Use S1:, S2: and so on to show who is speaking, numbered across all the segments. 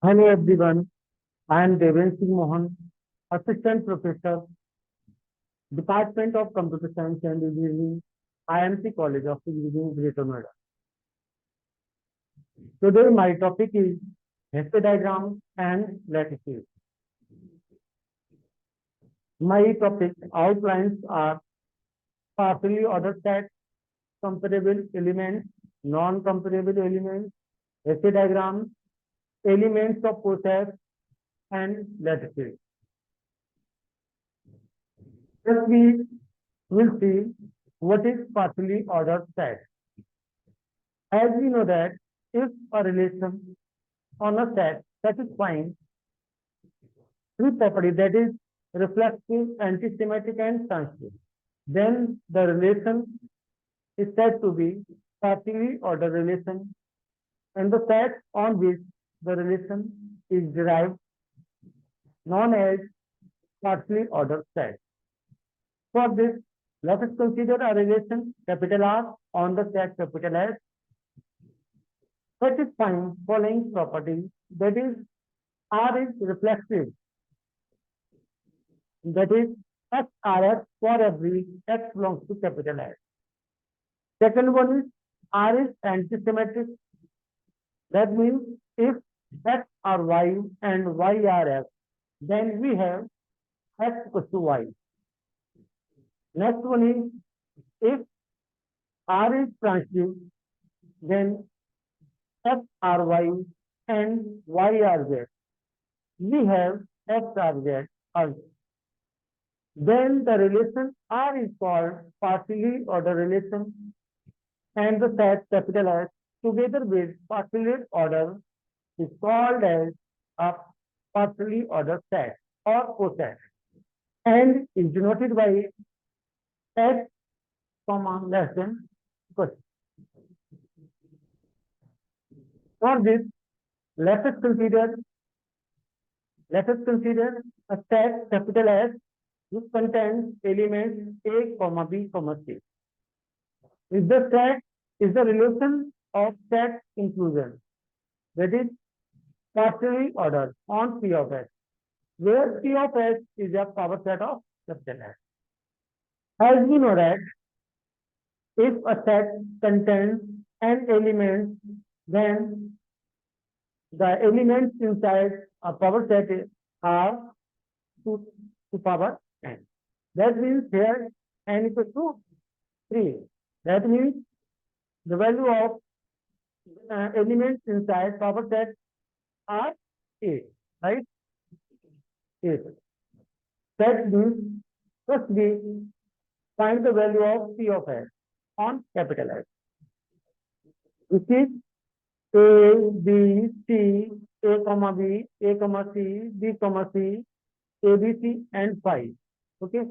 S1: Hello everyone, I am Devendra Singh Mohan, Assistant Professor, Department of Computer Science and Engineering, IMC College of Engineering, Greater Noida. Today my topic is histogram and lattices. My topic outlines are partially ordered sets, comparable elements, non-comparable elements, histogram, elements of process, and lattices. First, we will see what is partially ordered set. As we know that if a relation on a set satisfying three properties, that is reflexive, antisymmetric, and transitive, then the relation is said to be partially ordered relation, and the set on which the relation is derived known as partially ordered set. For this, let us consider a relation capital R on the set capital S satisfying following property, that is R is reflexive, that is XRS for every X belongs to capital S. Second one is R is antisymmetric, that means if X are Y and Y are X, then we have X equals to Y. Next one is if R is transitive, then X are Y and Y are Z. We have X are Z also. Then the relation R is called partially ordered relation, and the set capital S together with partially ordered is called as a partially ordered set or coset, and is denoted by S comma less than equal. For this, let us consider a set capital S which contains elements A, comma B, comma C. If the set is the relation of set inclusion, that is partially ordered on P of S, where P of S is a power set of capital S. As we know that if a set contains n elements, then the elements inside a power set are 2 power n. That means here n equals to 3. That means the value of elements inside power set are 8, right? 8. That means first we find the value of P of S on capital S, which is A, B, C, A comma B, A comma C, B comma C, A, B, C, and 5. Okay.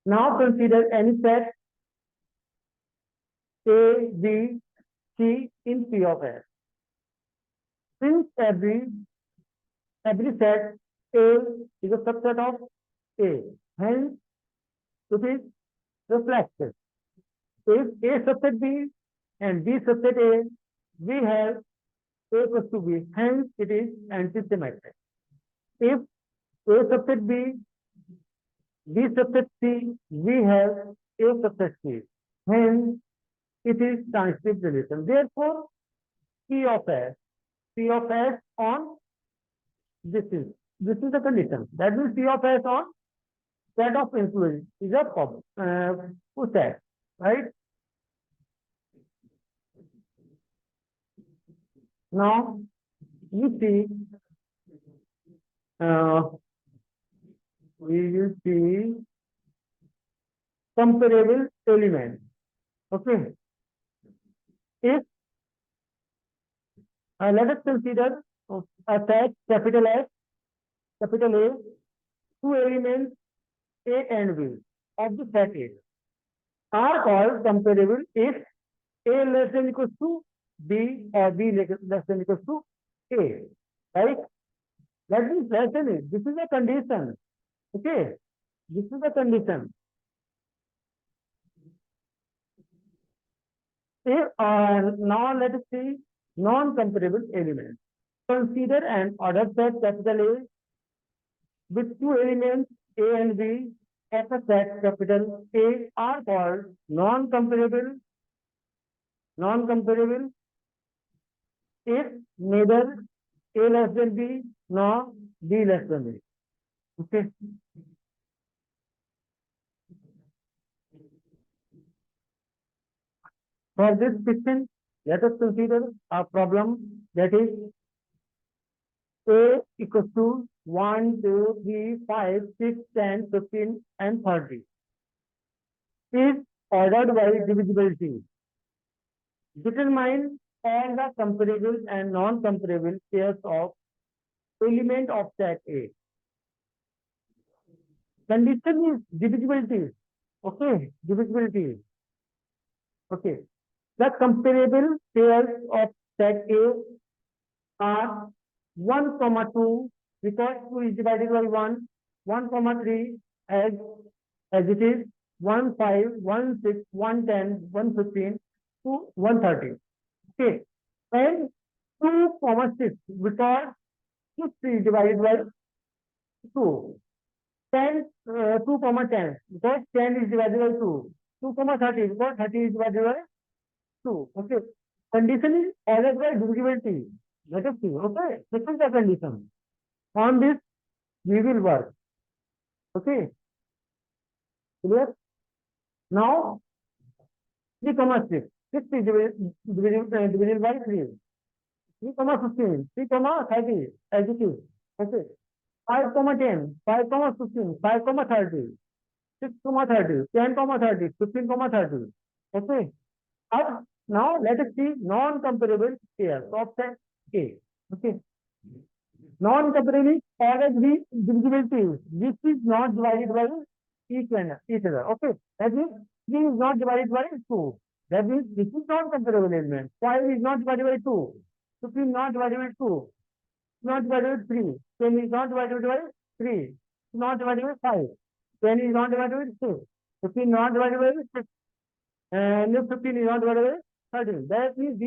S1: Now consider any set A, B, C in P of S. Since every set A is a subset of A, hence it is reflexive. If A subset B and B subset A, we have A equals to B, hence it is antisymmetric. If A subset B, B subset C, we have A subset C, hence it is transitive relation. Therefore, P of S on this is the condition. That means P of S on set of influence is a problem. Set, right? Now we see we will see comparable elements. Okay. If let us consider a set capital S, capital A, 2 elements A and B of the set A are called comparable if A less than equals to B or B less than equals to A, right? That means less than it. This is a condition. Okay, this is a condition. If, now let us see non-comparable elements. Consider an order set capital A with two elements A and B as a set capital A are called non-comparable if neither A less than B nor B less than A. Okay. For this question, let us consider a problem that is A equals to 1, 2, 3, 5, 6, 10, 15, and 30 is ordered by divisibility. Determine all the comparable and non-comparable pairs of element of set A. Condition is divisibility. Okay, divisibility. Okay. The comparable pairs of set A are 1, 2, because 2 is divided by 1, 1, 3 as it is 1, 5, 1, 6, 1, 10, 1, 15 to 130. Okay. And 2, 6 because 6 is divided by 2. 10, 2, 10 because 10 is divided by 2. 2, 30 because 30 is divided by 2. Okay. Condition is ordered by divisibility. Let us see. Okay. This is the condition. On this, we will work. Okay. Clear? Now, 3, 6. 6 is divisible by 3. 3, 15. 3, 30. As it is. Okay. 5, 10. 5, 15. 5, 30. 6, 30. 10, 30. 15, 30. Okay. Now let us see non-comparable pairs of set A. Okay. Non-comparable always be divisibility. This is not divided by each other. Okay. That means 3 is not divided by 2. That means this is non-comparable element. 5 is not divided by 2. 15 not divided by 2. Not divided by 3. 10 is not divided by 3. Not divided by 5. 10 is not divided by 6. 15 not divided by 6. And 15 is not divided by 13. That means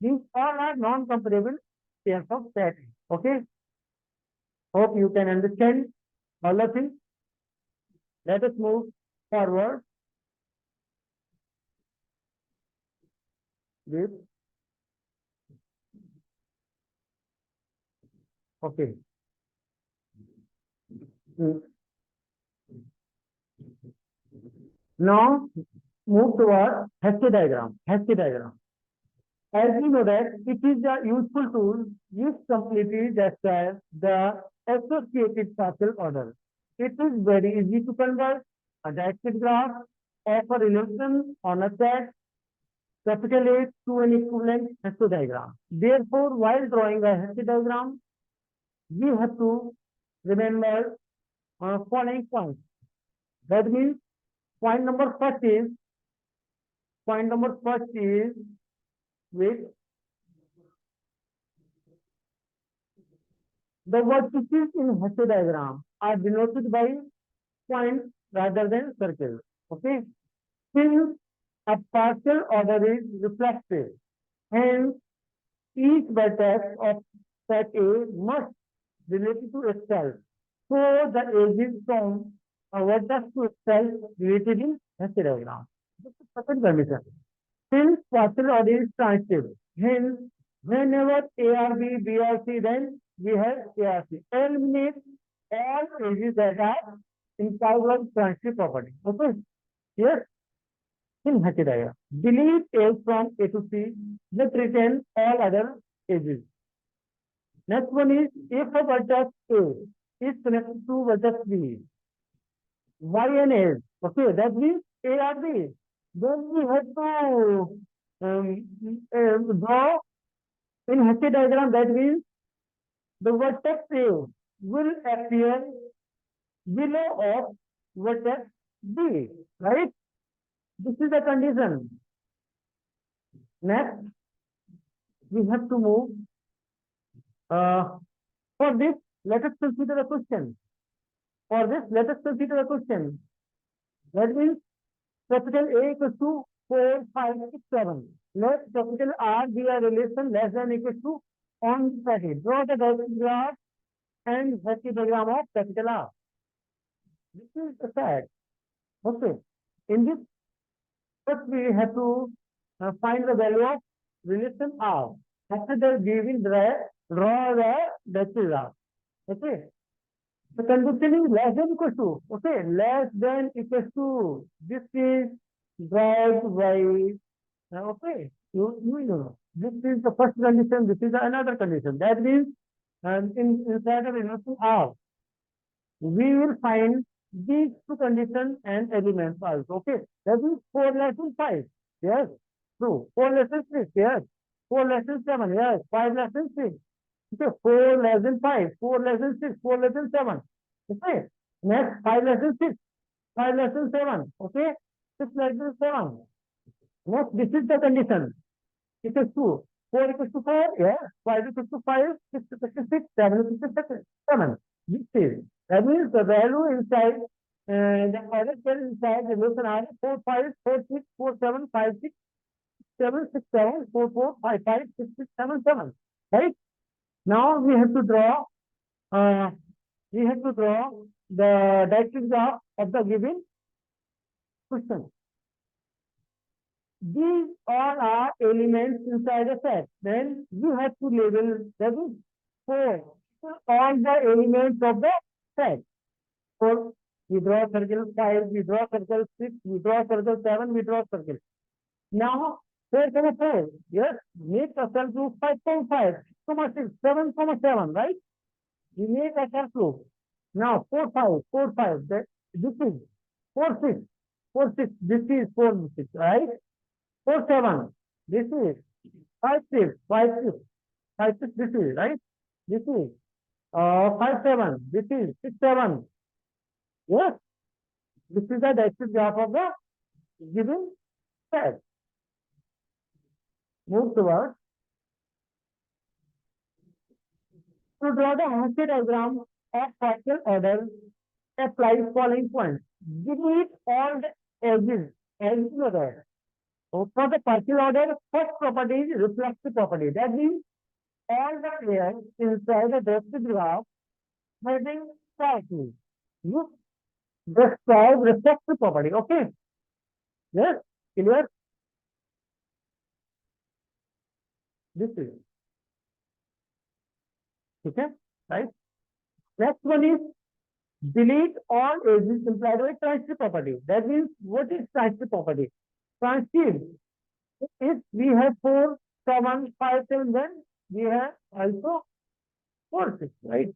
S1: these all are non-comparable pairs of set. Okay. Hope you can understand all the things. Let us move forward with. Okay. Now move toward Hasty diagram. Hasty diagram. As we know that it is a useful tool which completely describes the associated partial order. It is very easy to convert a directed graph of a relation on a set capital A to an equivalent Hasty diagram. Therefore, while drawing a Hasty diagram, we have to remember following points. That means point number first is with the vertices in Hasty diagram are denoted by points rather than circles. Okay. Since a partial order is reflexive, hence each vertex of set A must relate to itself. So the edges from a vertex to itself related in Hasty diagram. This is second condition. Since partial order is transitive, hence whenever A or B or C, then we have A or C. Eliminate all edges that are integral transitive property. Okay. Here in Hasty diagram, delete A from A to C. Let retain all other edges. Next one is if a vertex A is connected to vertex B, Y and A. Okay, that means A or B. Then we have to draw in Hasty diagram. That means the vertex A will appear below of vertex B, right? This is the condition. Next, we have to move. For this, let us consider a question. That means capital A equals to 4, 5, 6, 7. Let capital R be a relation less than equal to on the packet. Draw the graph and histogram of capital R. This is the fact. Okay. In this, first we have to find the value of relation R. After that, draw the decimal graph. Okay. The condition is less than equal to. Okay. Less than equal to. This is dragged by. Okay. You know. This is the first condition. This is another condition. That means inside of relation R, we will find these two conditions and elements also. Okay. That is 4 less than 5. Yes. True. 4 less than 6. Yes. 4 less than 7. Yes. 5 less than 6. Okay. 4 less than 5. 4 less than 6. 4 less than 7. Okay. Next, 5 less than 6. 5 less than 7. Okay. 6 less than 7. Next, this is the condition. It is 2. 4 equals to 4. Yeah. 5 equals to 5. 6 equals to 6. 7 equals to 7. This is. That means the value inside, the other cell inside the relation R is 4, 5, 4, 6, 4, 7, 5, 6, 7, 6, 7, 4, 4, 5, 5, 6, 6, 7, 7. Right? Now we have to draw, the diacritic graph of the given question. These all are elements inside a set. Then you have to label that is 4. All the elements of the set. 4, we draw circle. 5, we draw circle. 6, we draw circle. 7, we draw circle. Now, 4, 4. Yes, make a circle 5, 6, 7, 7, right? We make a circle. Now, 4, 5. This is 4, 6. 4, 6. This is 4, 6, right? 4, 7. This is 5, 6. 5, 6. 5, 6. This is, right? This is 5, 7. This is 6, 7. Yes. This is the diacritic graph of the given set. Move towards. To draw the Hasse diagram of partial order, apply following points. Delete all the edges as order. So for the partial order, first property is reflexive property. That means all the layers inside the diacritic graph having slightly. You describe reflexive property. Okay? Yes? Clear? This is. Okay? Right? Next one is delete all edges implied by transitive property. That means what is transitive property? Transitive. If we have 4, 7, 5, 7, then we have also 4, 6, right?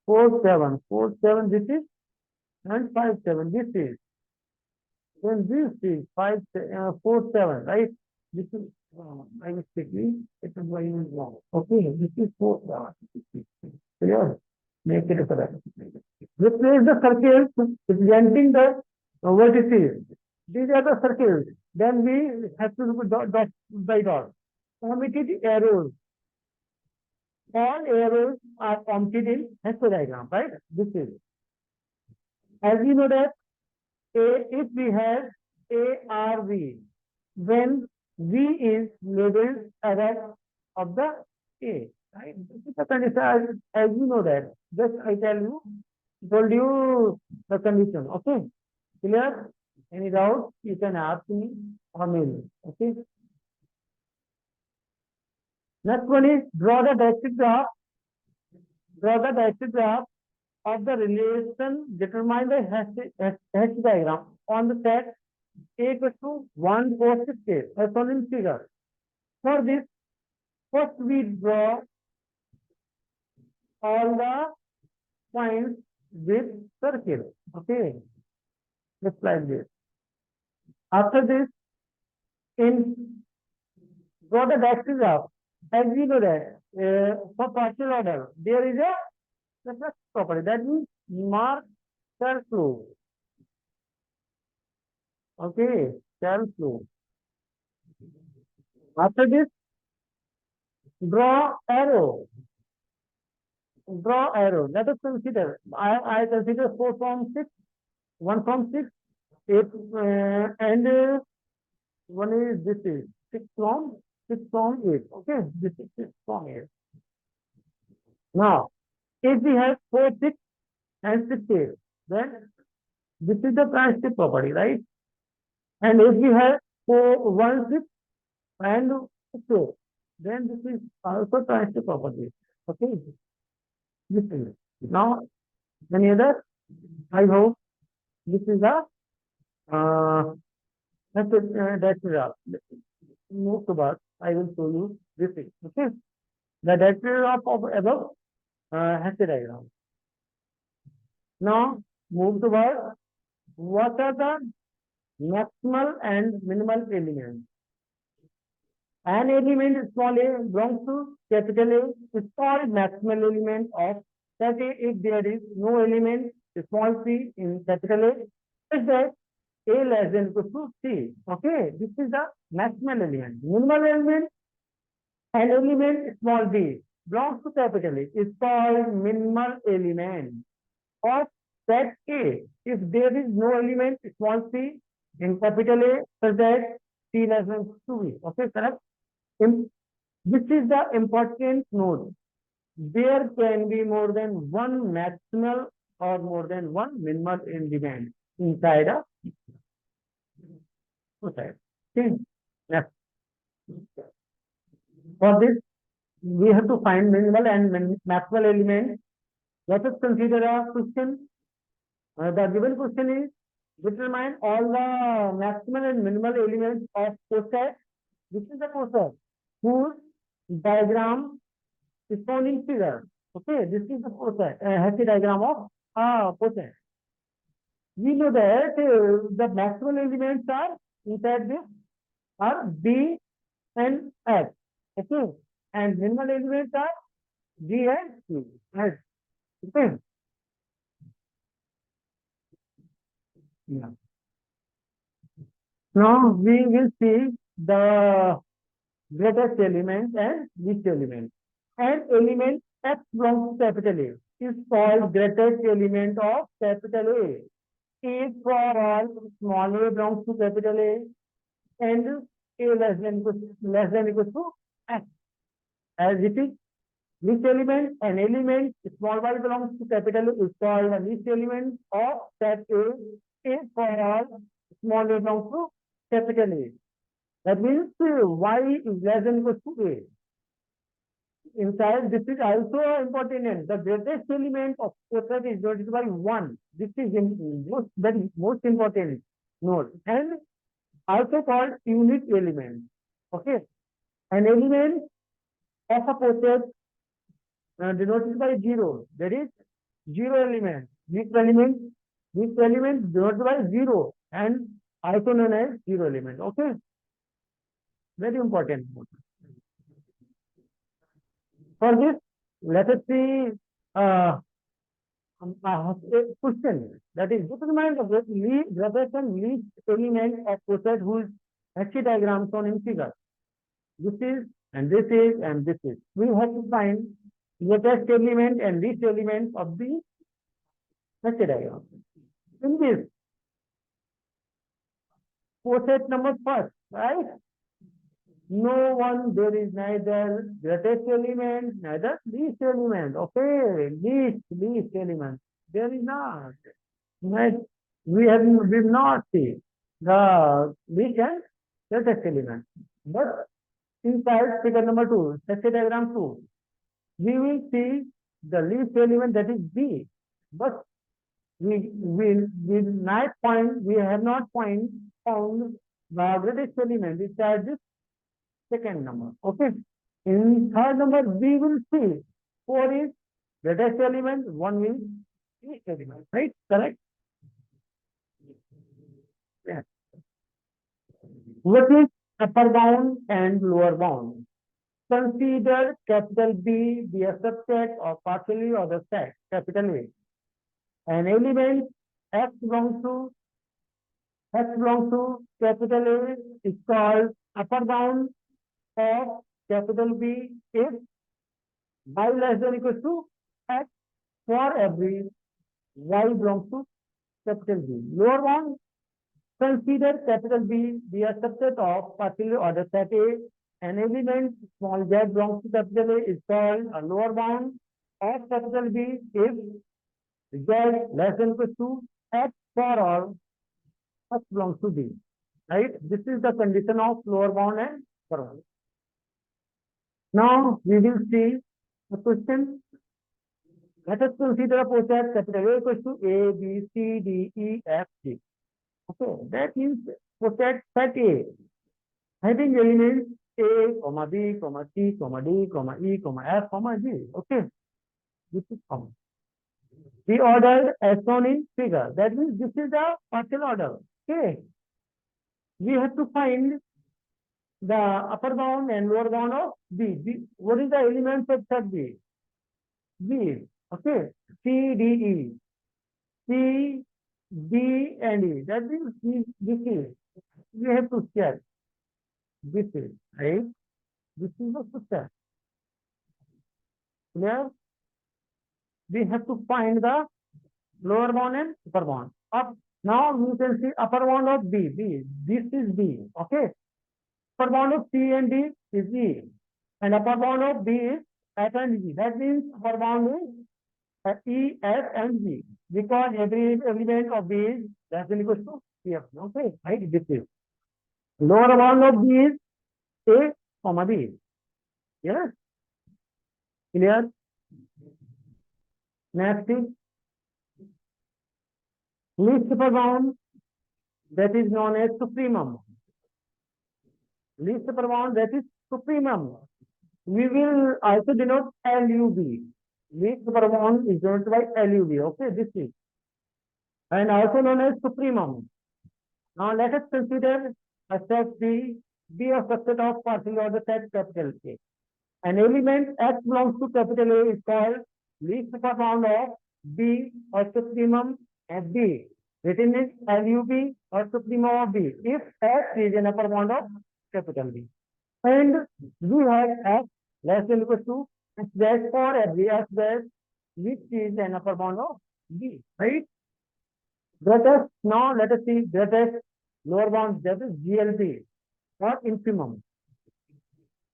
S1: 4, 7, 4, 7, this is, and 5, 7, this is. Then this is 5, 4, 7, right? This is, I mistakenly, it is going wrong. Okay, this is 4, 7. Clear? Make it correct. Replace the circles representing the vertices. These are the circles. Then we have to look at dot by dot. Omitted arrows. All arrows are omitted in histogram, right? This is. As we know that if we have ARV, when V is labeled ahead of the A, right? This is the condition as you know that. Just I told you the condition. Okay? Clear? Any doubt? You can ask me or mail me. Okay? Next one is draw the diacritic graph. Draw the diacritic graph of the relation determined by hash diagram on the set A equals to 1, 4, 6, 8, as shown in figure. For this, first we draw all the points with circle. Okay, just like this. After this, draw the diacritic graph. As we know that for partial order, there is a reflex property. That means mark cell flow. Okay, cell flow. After this, draw arrow. Draw arrow. Let us consider. I consider 4 from 6, 1 from 6, 8, and one is this is 6 from 6 from 8. Okay, this is 6 from 8. Now, if we have 4, 6 and 6, 8, then this is the transitive property, right? And if we have 4, 1, 6 and 6, 8, then this is also transitive property. Okay, this is it. Now, any other? I hope this is a that's it. Move to back. I will show you this thing. Okay, the derivative of above has a diagram. Now, move to back. What are the maximal and minimal elements? An element small a belongs to capital A is called maximal element of that A if there is no element small c in capital A, is that A less than equal to C. Okay, this is the maximal element. Minimal element, an element small b belongs to capital A is called minimal element of set A. If there is no element small c in capital A, such that C less than 2b. Okay, correct? This is the important note. There can be more than one maximal or more than one minimal element inside a society. Okay. Next. For this, we have to find minimal and maximal element. Let us consider a question. The given question is determine all the maximal and minimal elements of coset. This is the coset whose diagram is shown in figure. Okay, this is the coset, Hesse diagram of coset. We know that the maximal elements are inside this are B and H. Okay, and minimal elements are G and Q. Right. Okay. Yeah. Now we will see the greatest element and least element. An element X belongs to capital A is called greatest element of capital A. If for all small a belongs to capital A and A less than equal to X. As it is least element, an element small y belongs to capital A is called the least element of set A if for all small a belongs to capital A. That means y is less than equal to A. Inside, this is also important. The greatest element of coset is denoted by 1. This is most important note. And also called unit element. Okay. An element of a coset denoted by 0. That is 0 element. This element denoted by 0 and also known as 0 element. Okay. Very important. For this, let us see a question that is determine the greatest and least element of coset whose Hesse diagram shown in figure. This is and this is and this is. We have to find greatest element and least element of the Hesse diagram. In this, coset number first, right? No one, there is neither greatest element, neither least element. Okay, least element. There is not. We not see the least and greatest element. But inside figure number 2, Hesse diagram 2, we will see the least element, that is B. But we have not found the greatest element inside this second number. Okay. In third number, we will see 4 is greatest element, 1 is least element. Right? Correct? Yes. What is upper bound and lower bound? Consider capital B be a subset or partially or the set, capital A. An element X belongs to capital A is called upper bound of capital B if y less than equal to X for every y belongs to capital B. Lower bound, consider capital B be a subset of partially ordered set A an element small z belongs to capital A is called a lower bound of capital B if z less than equal to x for all x belongs to B. Right? This is the condition of lower bound and upper bound. Now we will see the question. Let us consider a poset capital A equals to A, B, C, D, E, F, G. Okay, that means poset set A having elements A, comma B, comma C, comma D, comma E, comma F, comma G. Okay, this is common. The order as shown in figure. That means this is the partial order. Okay, we have to find the upper bound and lower bound of B. What is the elements of set B? B. Okay, C, D, E. C, D, and E. That means this is. We have to check. This is right. This is the system. Clear? We have to find the lower bound and upper bound. Up now you can see upper bound of B. B. This is B. Okay. Upper bound of C and D is E. And upper bound of B is F and G. That means upper bound is E, F, and G. Because every element of B is less than equal to F. Okay. Right. This is. Lower bound of B is A, comma B. Yes. Clear? Next is least upper bound, that is known as supremum. Least upper bound, that is supremum. We will also denote LUB. Least upper bound is denoted by LUB. Okay, this is. And also known as supremum. Now let us consider a set B, be a subset of partial order set capital A. An element X belongs to capital A is called least upper bound of B or supremum of B. Written is LUB or supremum of B if X is an upper bound of capital B. And we have X less than equal to X dash for every X dash which is an upper bound of B. Right? Greatest, now let us see greatest lower bound, that is GLB or infimum.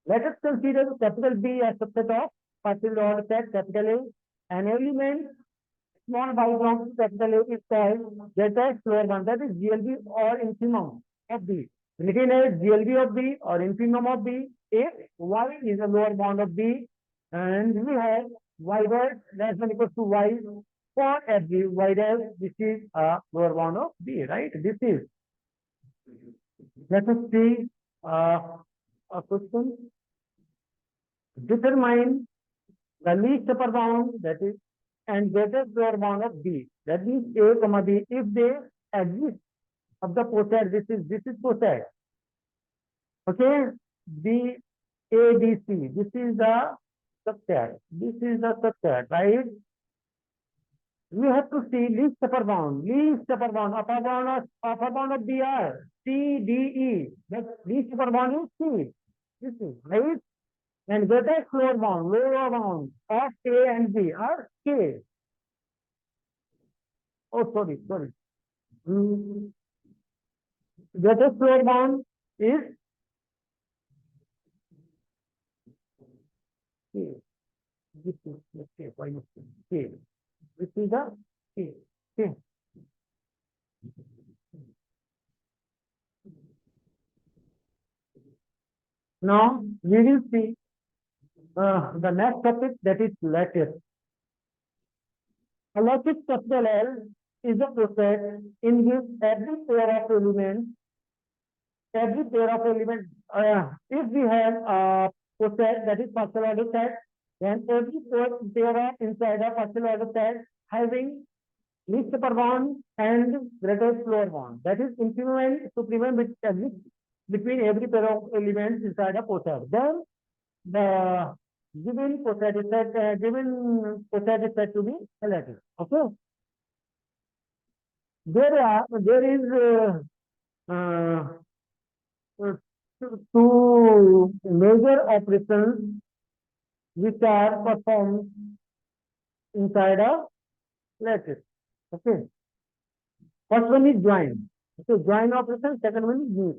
S1: Let us consider capital B as subset of partial order set capital A. An element small y belongs to capital A is called greatest lower bound, that is GLB or infimum of B. Written as GLB of B or infimum of B if y is a lower bound of B and we have y dash less than equal to y for every y dash, this is a lower bound of B, right? This is. Let us see a question. Determine the least upper bound, that is, and greatest lower bound of B. That means A, comma B, if they exist of the poset, this is poset. Okay, B, A, B, C. This is the subset. This is the subset, right? We have to see least upper bound, upper bound of B are C, D, E. That least upper bound is C. This is right. And greatest lower bound of A and B are K. Oh, sorry. Greatest lower bound is K. This is K. K. This is the K. K. Now we will see the next topic, that is lattice. A lattice capital L is a process in which every pair of elements, if we have a process that is partial order set, then every pair of inside a partial order set having least upper bound and greatest lower bound. That is infimum and supremum which exists between every pair of elements inside a poset. Then the given poset is said to be a lattice. Okay. There is two major operations which are performed inside a lattice. Okay. First one is join. So join operation. Second one is use.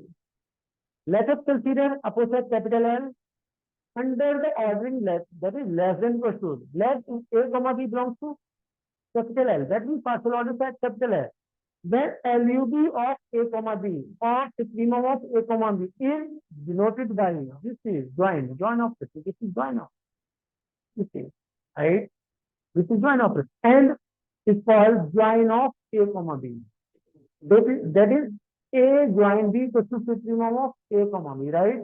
S1: Let us consider a process capital L under the ordering less, that is less than equals to. Let A comma B belongs to capital L. That means partial order set capital L. Then LUB of A comma B or supremum of A comma B is denoted by this is join operation. This is join operation. This is right. This is join operation and it's called join of A comma B. That is A join B equals to supremum of A comma B, right?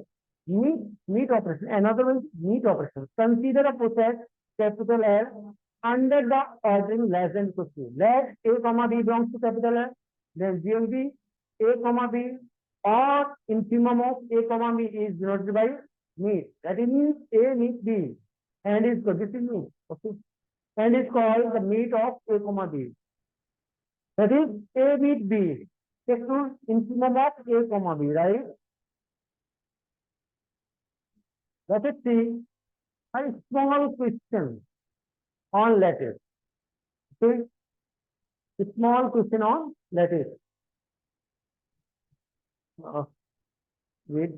S1: Meet operation. Another one is meet operation. Consider a process capital L under the ordering less than equals to. Let A comma B belongs to capital L, then GMB A comma B or infimum of A comma B is denoted by meet. That means A meets B and is this is meet. Okay. And is called the meet of A comma B. That is A meet B. Take to infimum of A comma B, right? Let us see a small question on lattice. Okay, a small question on lattice. Wait.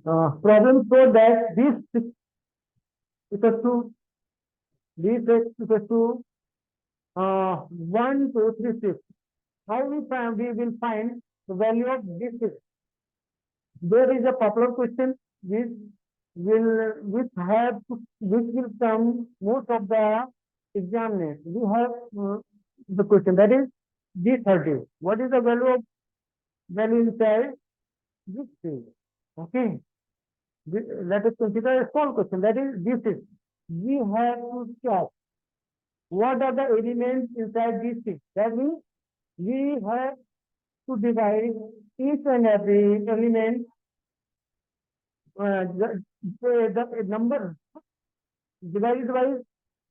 S1: Problem so that this equals to this equals to 1, 2, 3, 6. How we will find the value of this? There is a popular question which will come most of the examiners. We have the question that is D30. What is the value inside this field? Okay. Let us consider a small question that is this is. We have to check what are the elements inside this field. That means we have to divide each and every element the number divided by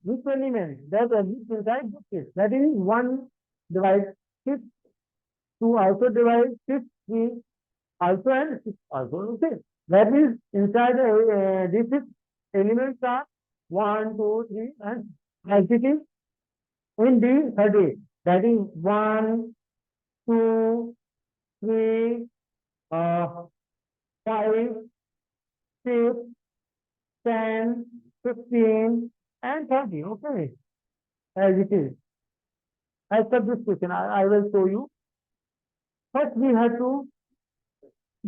S1: which element that exists inside this case. That is 1 divide 6, 2 also divide 6, 3 also and 6 also. Okay. That means inside these 6 elements are 1, 2, 3 and as it is in D30. That is 1, 2, 3, 5, 6, 10, 15, and 30. Okay. As it is. As per this question, I will show you. First, we have to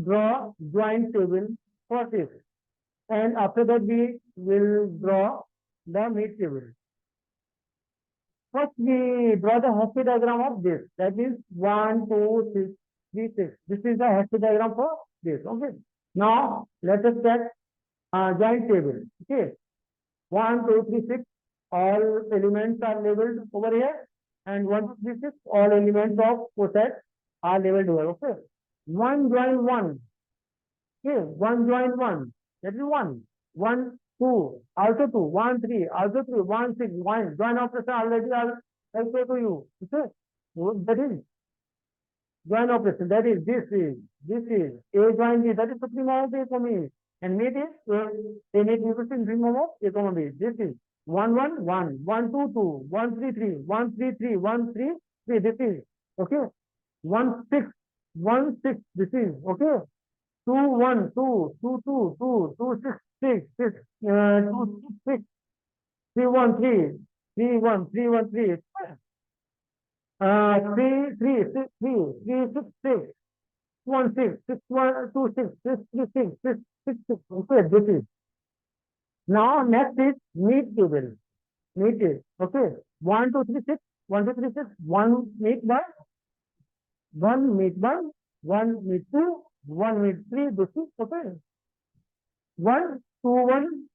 S1: draw joint table for this. And after that, we will draw the meet table. First, we draw the Hasse diagram of this. That is 1, 2, 3, 3, 6. This is the Hasse diagram for this. Okay. Now, let us check joint table. Okay. 1, 2, 3, 6. All elements are labeled over here. And 1, 2, 3, 6. All elements of process are labeled over. Okay. 1 join 1. Okay. 1 join 1. That is 1. 1, 2. Also 2. 1, 3. Also 3. 1, 6. 1. Join operation already I'll show to you. Okay. That is join operation. That is this is A join B. That is supremum of A comma B. And meet is they need equation supremum of A comma B. This is 1, 1, 1, 1, 2, 2, 1, 3, 3, 1, 3, 3, 1, 3, 3. This is okay. 1, 6, 1, 6. This is okay. 2, 1, 2, 2, 2, 2, 2, 6, 6, 6, 2, 6, 3, 1, 3, 3, 1, 3, 1, 3. 3, 3, 6, 3, 3, 6, 6, 1, 6, 6, 1, 2, 6, 6, 3, 6, 6, 6, 6. Okay, this is. Now, next is meet table. Meet it. Okay. 1, 2, 3, 6, 1, 2, 3, 6, 1 meet by 1 meet by 1 meet 2, 1 meet 3, this is okay. 1, 2, 1,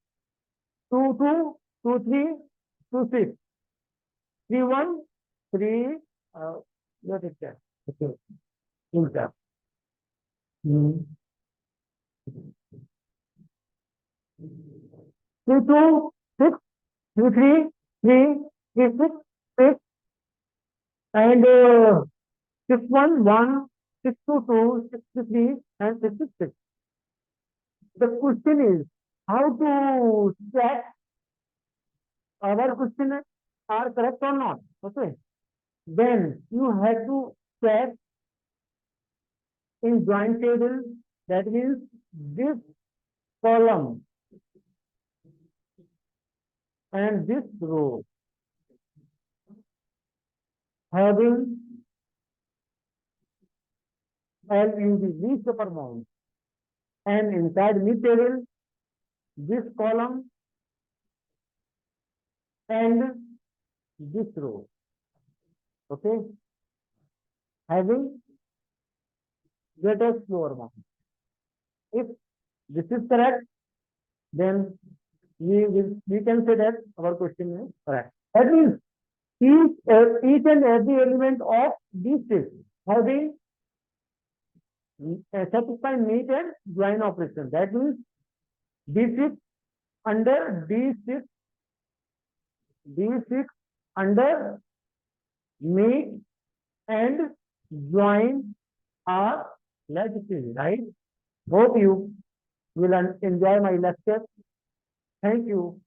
S1: 2, 2, 2, 3, 2, 6, 3, 1, 3, let it there. Okay. In that. 3, 2, 6, 3, 3, 3, 3, 6, 6, and 6, 1, 1, 6, 2, 2, 6, 3, and 6, 6, 6. The question is how to check our question are correct or not. Okay. Then you have to check in joint table. That means this column and this row having LUV, least upper bound, and inside mid table this column and this row, okay, having greatest lower bound. If this is correct, then we can say that our question is correct. That means each and every element of this test having satisfy meet and join operation. That means D6 under D6 under meet and join are legislative, right? Hope you will enjoy my lecture. Thank you.